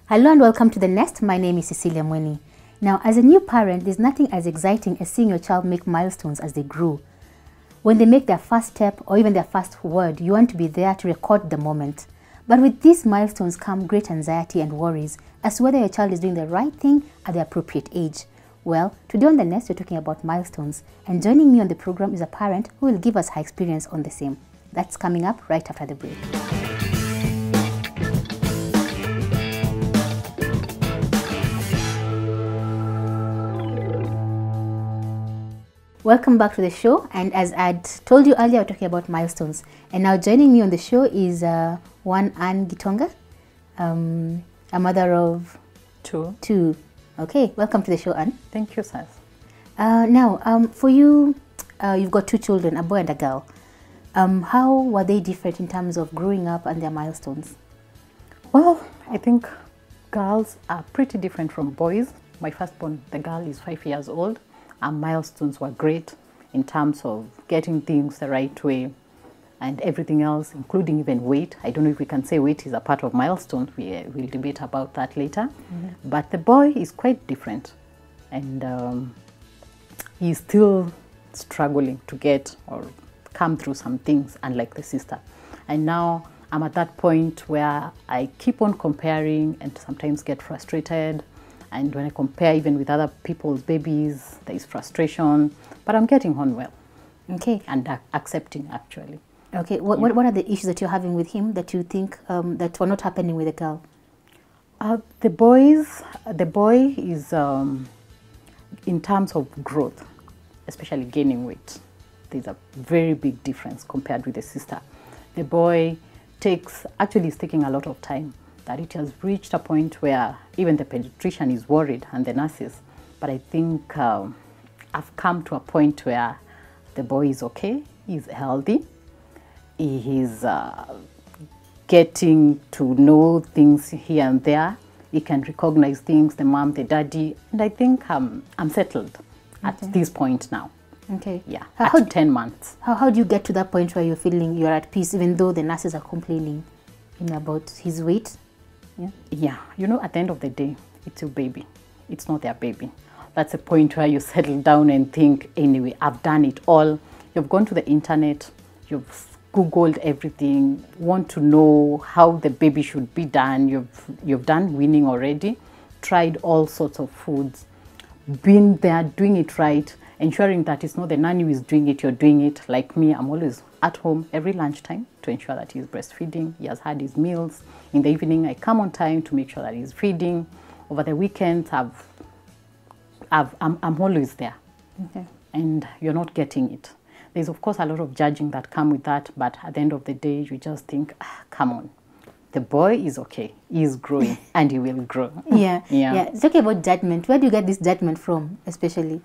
Hello and welcome to The Nest. My name is Cecilia Mweni. Now, as a new parent, there's nothing as exciting as seeing your child make milestones as they grow. When they make their first step or even their first word, you want to be there to record the moment. But with these milestones come great anxiety and worries as to whether your child is doing the right thing at the appropriate age. Well, today on The Nest, we're talking about milestones, and joining me on the program is a parent who will give us her experience on the same. That's coming up right after the break. Welcome back to the show, and as I'd told you earlier, we're talking about milestones. And now joining me on the show is one Anne Gitonga, a mother of two. Okay, welcome to the show, Anne. Thank you, Saz. Now, for you, you've got two children, a boy and a girl. How were they different in terms of growing up and their milestones? Well, I think girls are pretty different from boys. My firstborn, the girl, is 5 years old. Our milestones were great in terms of getting things the right way and everything else, including even weight. I don't know if we can say weight is a part of milestones. We'll debate about that later. Mm-hmm. But the boy is quite different, and he's still struggling to get or come through some things, unlike the sister. And now I'm at that point where I keep on comparing and sometimes get frustrated. And when I compare even with other people's babies, there is frustration, but I'm getting on well. Okay. And accepting, actually. Okay. What are the issues that you're having with him that you think that were not happening with the girl? The boy is, in terms of growth, especially gaining weight, there's a very big difference compared with the sister. The boy is taking a lot of time. That it has reached a point where even the pediatrician is worried and the nurses. But I think I've come to a point where the boy is okay, he's healthy, he is getting to know things here and there, he can recognize things, the mom, the daddy, and I think I'm settled at this point now. Okay. Yeah, at 10 months. How do you get to that point where you're feeling you're at peace even though the nurses are complaining about his weight? Yeah, at the end of the day, it's your baby. It's not their baby. That's a point where you settle down and think, anyway, I've done it all. You've gone to the internet, you've Googled everything, want to know how the baby should be done. You've done weaning already, tried all sorts of foods, been there, doing it right, ensuring that it's not the nanny who is doing it, you're doing it. Like me, I'm always at home every lunchtime to ensure that he's breastfeeding, he has had his meals. In the evening, I come on time to make sure that he's feeding. Over the weekends, I'm always there. Okay. And you're not getting it. There's, of course, a lot of judging that come with that, but at the end of the day, you just think, come on. The boy is okay. He's growing, and he will grow. Yeah. It's talking about judgment. Where do you get this judgment from, especially?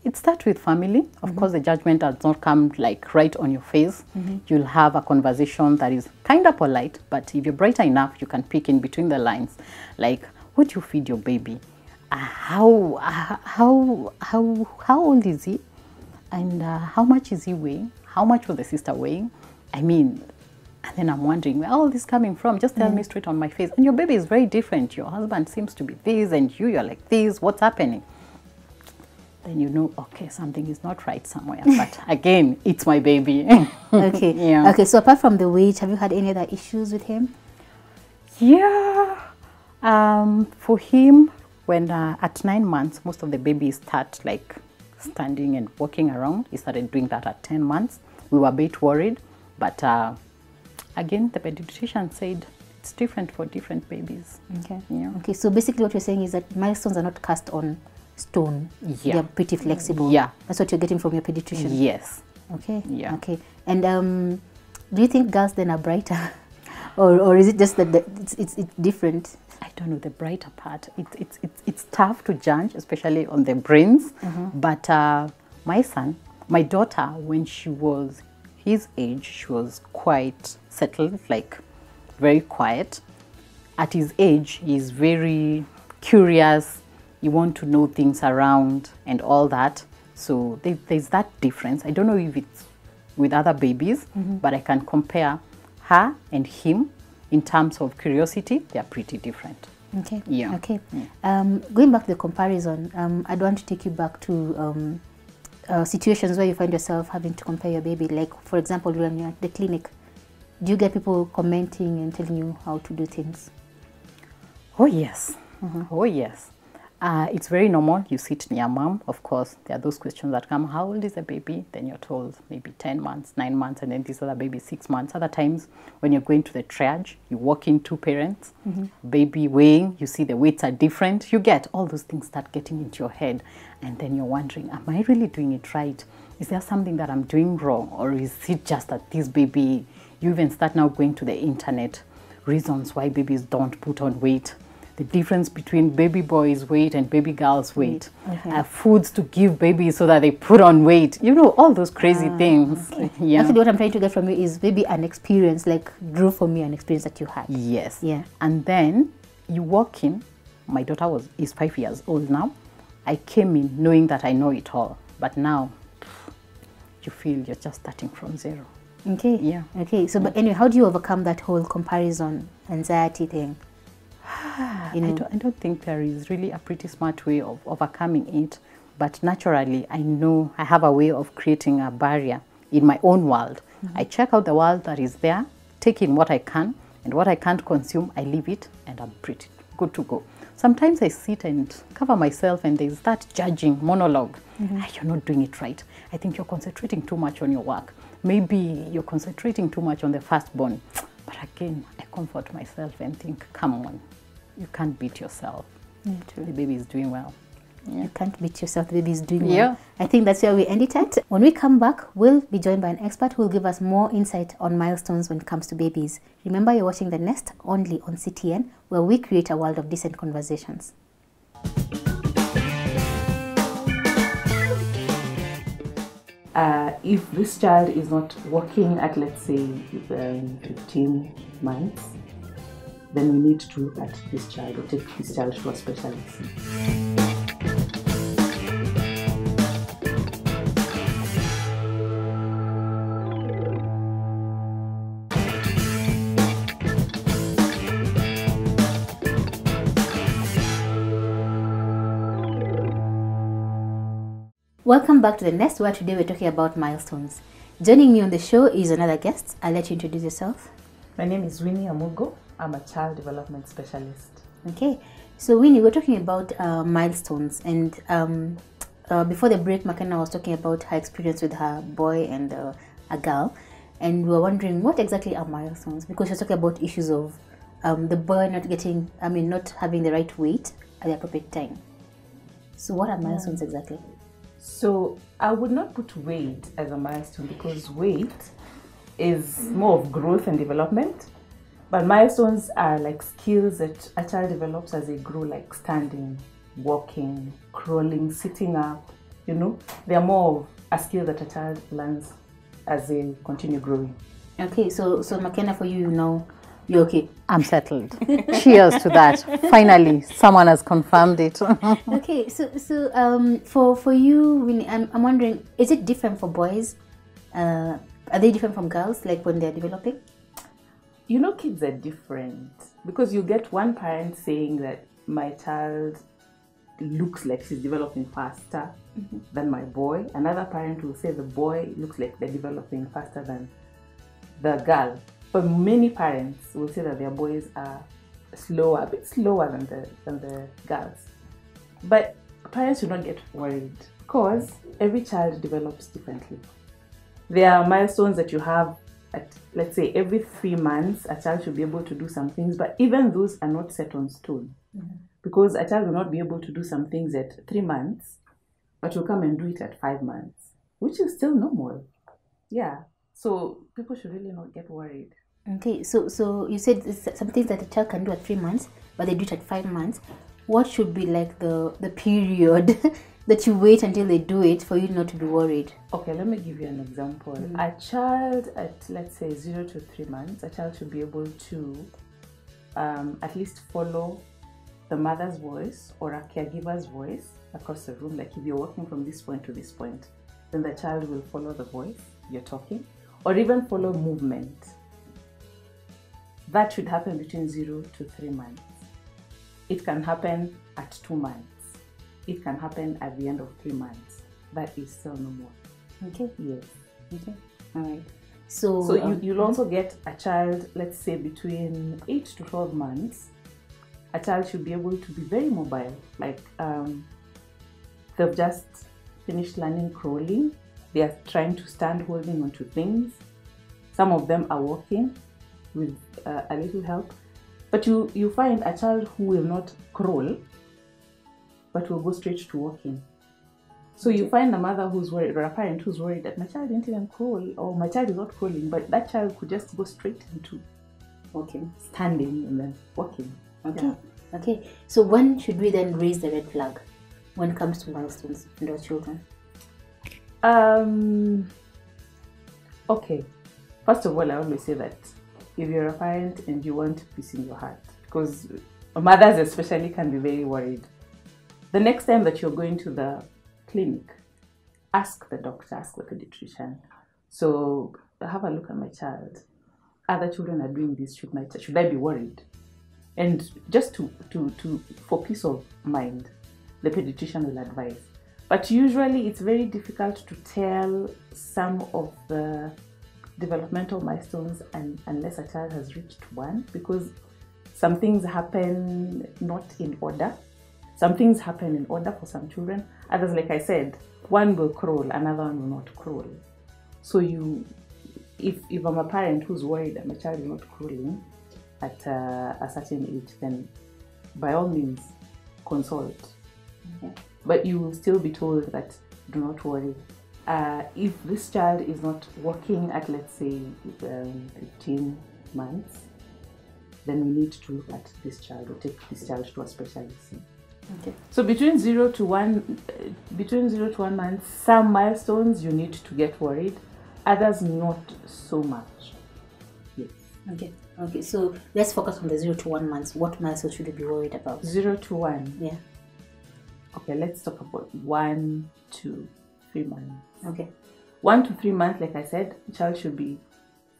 It starts with family. Of course, the judgment does not come like right on your face. You'll have a conversation that is kind of polite, but if you're brighter enough, you can pick in between the lines. Like, what do you feed your baby? How old is he? And how much is he weighing? How much was the sister weighing? I mean, and then I'm wondering where all this coming from. Just tell me straight on my face. And your baby is very different. Your husband seems to be this, and you're like this. What's happening? Then you know, okay, something is not right somewhere. But again, it's my baby. Okay. Yeah. Okay, so apart from the weight, have you had any other issues with him? Yeah. For him, when at 9 months, most of the babies start like standing and walking around. He started doing that at 10 months. We were a bit worried. But again, the pediatrician said it's different for different babies. Okay. Yeah. Okay, so basically what you're saying is that milestones are not cast on stone. Yeah. They're pretty flexible. Yeah. That's what you're getting from your pediatrician. Yes. Okay. Yeah. Okay. And do you think girls then are brighter, or is it just that it's different? I don't know the brighter part. It's tough to judge, especially on the brains. But my daughter, when she was his age, she was quite settled, like very quiet. At his age, he's very curious. You want to know things around and all that. So there's that difference. I don't know if it's with other babies, but I can compare her and him in terms of curiosity, they are pretty different. Okay. Yeah. Okay. Going back to the comparison, I'd want to take you back to situations where you find yourself having to compare your baby. Like, for example, when you're at the clinic, do you get people commenting and telling you how to do things? Oh, yes. Oh, yes. It's very normal. You sit near mom. Of course, there are those questions that come, how old is the baby? Then you're told maybe 10 months, 9 months, and then this other baby 6 months. Other times, when you're going to the triage, you walk in, two parents, baby weighing, you see the weights are different. You get all those things start getting into your head. And then you're wondering, am I really doing it right? Is there something that I'm doing wrong? Or is it just that this baby, you even start now going to the internet, reasons why babies don't put on weight. The difference between baby boys' weight and baby girls' weight. Okay. Foods to give babies so that they put on weight. You know, all those crazy things. Okay. Yeah. Actually, what I'm trying to get from you is maybe an experience, like drew for me an experience that you had. Yes. Yeah. And then you walk in. My daughter is 5 years old now. I came in knowing that I know it all. But now, you feel you're just starting from zero. Okay. Yeah. Okay. So, but anyway, how do you overcome that whole comparison anxiety thing? You know? I don't think there is really a pretty smart way of overcoming it, but naturally I know I have a way of creating a barrier in my own world. I check out the world that is there, take in what I can, and what I can't consume, I leave it, and I'm pretty good to go. Sometimes I sit and cover myself and they start judging, monologue. You're not doing it right. I think you're concentrating too much on your work. Maybe you're concentrating too much on the firstborn. But again, I comfort myself and think, come on, you can't beat yourself. Yeah, true. The baby is doing well. Yeah. You can't beat yourself, the baby is doing well. Yeah. I think that's where we end it at. When we come back, we'll be joined by an expert who will give us more insight on milestones when it comes to babies. Remember, you're watching The Nest only on CTN, where we create a world of decent conversations. If this child is not walking at, let's say, 15 months, then we need to look at this child or take this child to a specialist. Welcome back to The Nest, where today we're talking about milestones. Joining me on the show is another guest. I'll let you introduce yourself. My name is Winnie Amugo. I'm a child development specialist. Okay, so Winnie, we're talking about milestones, and before the break, McKenna was talking about her experience with her boy and a girl, and we were wondering what exactly are milestones, because she was talking about issues of the boy not having the right weight at the appropriate time. So what are milestones exactly? So I would not put weight as a milestone because weight is more of growth and development. But milestones are like skills that a child develops as they grow, like standing, walking, crawling, sitting up. You know, they are more of a skill that a child learns as they continue growing. Okay, so McKenna, for you, you're okay. I'm settled. Cheers to that. Finally, someone has confirmed it. Okay, so for you, Winnie, I'm wondering, is it different for boys? Are they different from girls, like when they're developing? You know, kids are different because you get one parent saying that my child looks like she's developing faster than my boy. Another parent will say the boy looks like they're developing faster than the girl. But many parents will say that their boys are a bit slower than the girls. But parents should not get worried because every child develops differently. There are milestones that you have at, let's say, every 3 months, a child should be able to do some things, but even those are not set on stone. Because a child will not be able to do some things at 3 months, but will come and do it at 5 months, which is still normal. Yeah. So people should really not get worried. Okay, so you said some things that a child can do at 3 months, but they do it at 5 months. What should be like the period that you wait until they do it for you not to be worried? Okay, let me give you an example. A child at, let's say, 0 to 3 months, a child should be able to at least follow the mother's voice or a caregiver's voice across the room. Like if you're walking from this point to this point, then the child will follow the voice you're talking, or even follow movement. that should happen between 0 to 3 months. It can happen at 2 months. It can happen at the end of 3 months. That is still normal. Okay. Yes. Okay. All right. So you'll also get a child, let's say between 8 to 12 months. A child should be able to be very mobile. Like they've just finished learning crawling. They are trying to stand holding onto things. Some of them are walking with a little help. But you find a child who will not crawl, but will go straight to walking. So you find a mother who's worried, or a parent who's worried that my child didn't even crawl, or my child is not crawling, but that child could just go straight into walking, standing, and then walking. Okay. Yeah. Okay. So when should we then raise the red flag when it comes to milestones in our children? Okay. First of all, I always say that if you're a parent and you want peace in your heart, because mothers especially can be very worried, the next time that you're going to the clinic, ask the doctor, ask the pediatrician. So have a look at my child. Other children are doing this. Should I be worried? And just for peace of mind, the pediatrician will advise. But usually it's very difficult to tell some of the developmental milestones unless a child has reached 1, because some things happen not in order. Some things happen in order for some children. Others, like I said, one will crawl, another one will not crawl. So if I'm a parent who's worried that my child is not crawling at a certain age, then by all means consult. Okay. But you will still be told that do not worry. If this child is not walking at, let's say, 15 months, then we need to look at this child or take this child to a specialist. Okay. So between 0 to 1 month, some milestones you need to get worried, others not so much. Yes. Okay. Okay. So let's focus on the 0 to 1 months. What milestones should we be worried about? 0 to 1. Yeah. Okay. Let's talk about 1 to 3 months. Okay. 1 to 3 months, like I said, the child should be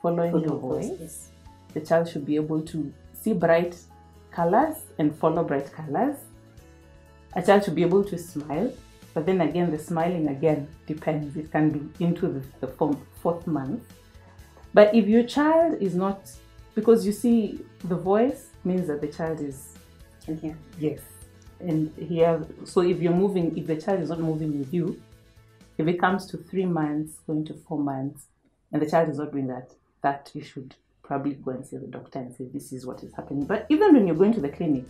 following your voice. Yes. The child should be able to see bright colors and follow bright colors. A child should be able to smile, but then again, the smiling again depends. It can be into the 4th month. But if your child is not, because you see, the voice means that the child can hear. Yes. And here, so if the child is not moving with you, if it comes to 3 months, going to 4 months, and the child is not doing that you should probably go and see the doctor and say, this is what is happening. But even when you're going to the clinic,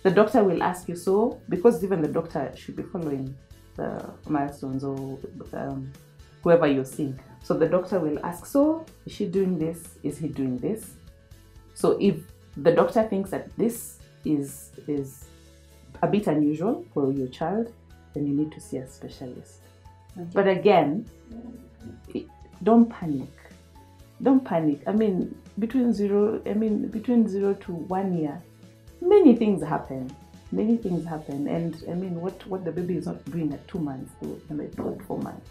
the doctor will ask you, so, because even the doctor should be following the milestones or whoever you're seeing. So the doctor will ask, so, is she doing this? Is he doing this? So if the doctor thinks that this is a bit unusual for your child, then you need to see a specialist. Okay. But again, don't panic. Don't panic. I mean, between 0 to 1 year, many things happen. And I mean, what the baby is not doing at 2 months, they might do at 4 months.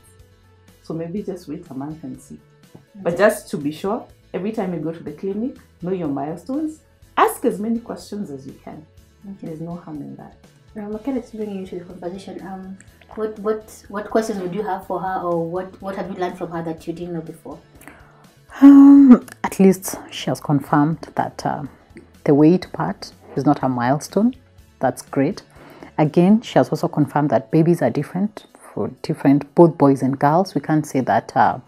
So maybe just wait a month and see. Okay. But just to be sure, every time you go to the clinic, know your milestones. Ask as many questions as you can. Okay. There's no harm in that. Makeda, to bring you into the conversation, what questions would you have for her, or what have you learned from her that you didn't know before? At least she has confirmed that the weight part is not a milestone. That's great. Again, she has also confirmed that babies are different for both boys and girls. We can't say that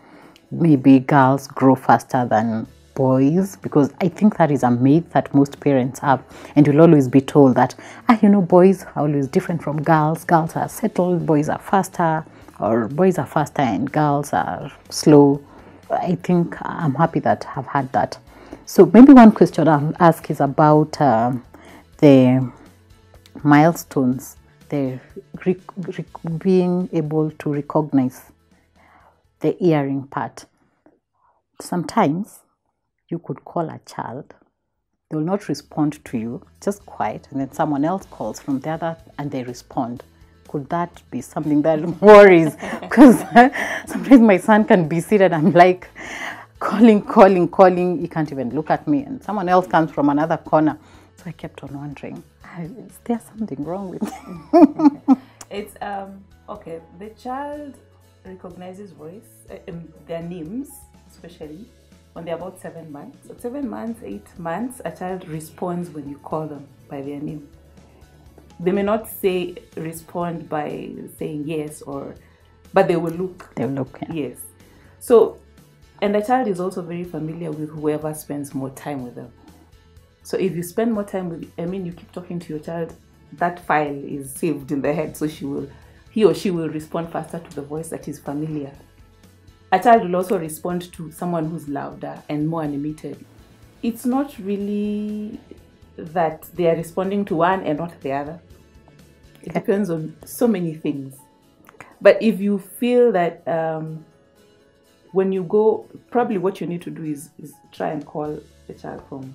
maybe girls grow faster than boys, because I think that is a myth that most parents have, and you'll always be told that boys are always different from girls. Girls are settled, boys are faster, or boys are faster and girls are slow. I think I'm happy that I've had that. So maybe one question I'll ask is about the milestones, the being able to recognize the hearing part. Sometimes you could call a child, they will not respond to you, just quiet, and then someone else calls from the other and they respond. Could that be something that worries? Because sometimes my son can be seated, I'm like, calling. He can't even look at me. And someone else comes from another corner. So I kept on wondering, is there something wrong with me? It's, okay, the child recognizes voice, their names, especially when they're about 7 months. So 7 months, 8 months, a child responds when you call them by their name. They may not respond by saying yes, but they will look. They'll look, yeah. Yes. So, and the child is also very familiar with whoever spends more time with them. So if you spend more time with, you keep talking to your child, that file is saved in the head, so he or she will respond faster to the voice that is familiar. A child will also respond to someone who's louder and more animated. It's not really that they are responding to one and not the other. It depends on so many things. But if you feel that when you go, probably what you need to do is try and call the child from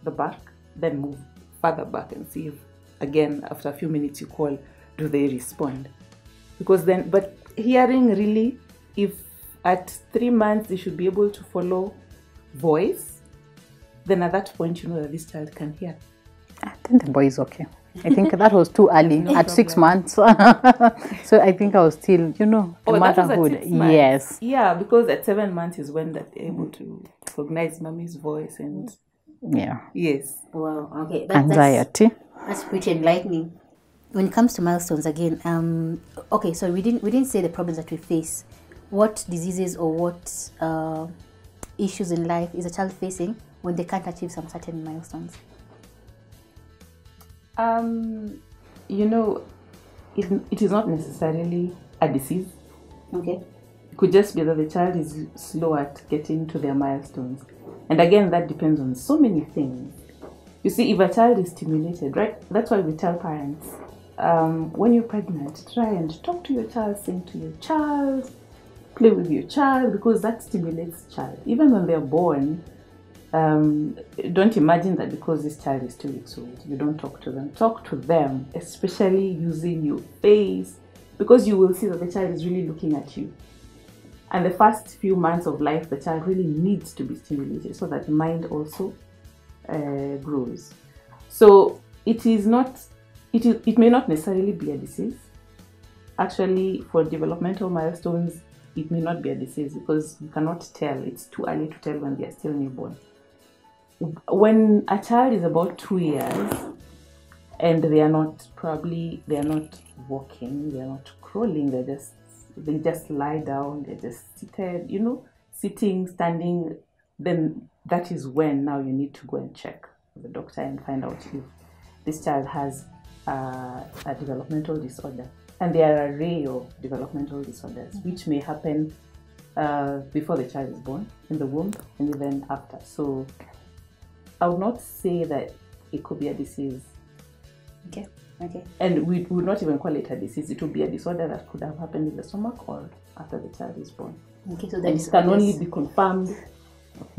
the back, then move further back and see if, again, after a few minutes you call, do they respond? Because then, but hearing really, if at 3 months they should be able to follow voice, then at that point you know that this child can hear. I think the boy is okay. I think that was too early at 6 months. So I think I was still, the motherhood. That was at 6 months. Yes. Yeah, because at 7 months is when they're able to recognize mommy's voice and yeah. Yes. Wow. Okay. Anxiety. That's pretty enlightening. When it comes to milestones, again, okay. So we didn't say the problems that we face. What diseases or what issues in life is a child facing when they can't achieve some certain milestones? It is not necessarily a disease. Okay. It could just be that the child is slow at getting to their milestones. And again, that depends on so many things. You see, if a child is stimulated, right? That's why we tell parents, when you're pregnant, try and talk to your child, sing to your child, play with your child, because that stimulates the child. Even when they're born, don't imagine that because this child is 2 weeks old, you don't talk to them. Talk to them, especially using your face, because you will see that the child is really looking at you. And the first few months of life, the child really needs to be stimulated so that the mind also grows. So it may not necessarily be a disease. Actually, for developmental milestones, it may not be a disease because you cannot tell. It's too early to tell when they are still newborn. When a child is about 2 years and they are not walking, they are not crawling, they just lie down, they're just seated, sitting, standing, then that is when now you need to go and check with the doctor and find out if this child has a developmental disorder. And there are an array of developmental disorders which may happen before the child is born, in the womb, and even after. So I would not say that it could be a disease. Okay. And we would not even call it a disease. It would be a disorder that could have happened in the stomach or after the child is born. Okay, so and it can only be confirmed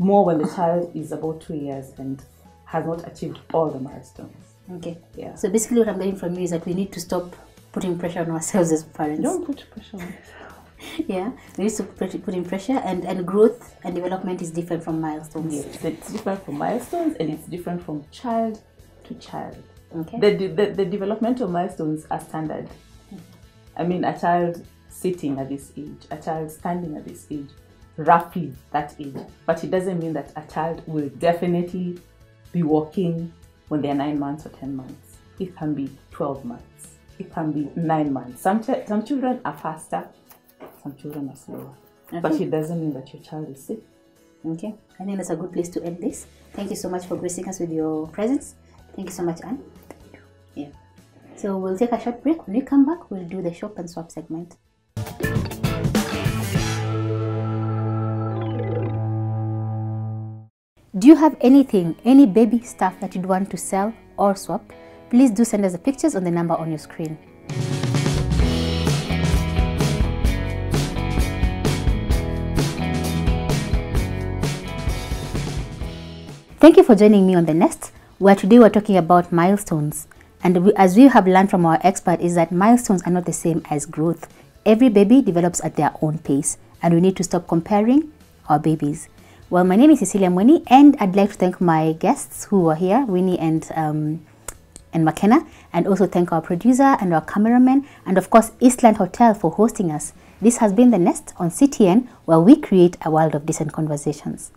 more when the child is about 2 years and has not achieved all the milestones. Okay. Yeah. So basically what I'm getting from you is that we need to stop putting pressure on ourselves as parents. Don't put pressure on yourself. Yeah, we need to put in pressure, and growth and development is different from milestones. Yes, it's different from milestones and it's different from child to child. Okay. The developmental milestones are standard. I mean, a child sitting at this age, a child standing at this age, roughly that age. But it doesn't mean that a child will definitely be walking when they're 9 months or 10 months. It can be 12 months. It can be 9 months. Some children are faster, some children are slower. Okay. But it doesn't mean that your child is sick. Okay, I think that's a good place to end this. Thank you so much for gracing us with your presence. Thank you so much, Anne. Yeah. So we'll take a short break. When we come back, we'll do the shop and swap segment. Do you have any baby stuff that you'd want to sell or swap? Please do send us the pictures on the number on your screen. Thank you for joining me on The Nest, where today we're talking about milestones. And as we have learned from our expert, is that milestones are not the same as growth. Every baby develops at their own pace, and we need to stop comparing our babies. Well, my name is Cecilia Mweni, and I'd like to thank my guests who are here, Winnie and McKenna, and also thank our producer and our cameraman, and of course Eastland Hotel for hosting us. This has been The Nest on CTN, where we create a world of decent conversations.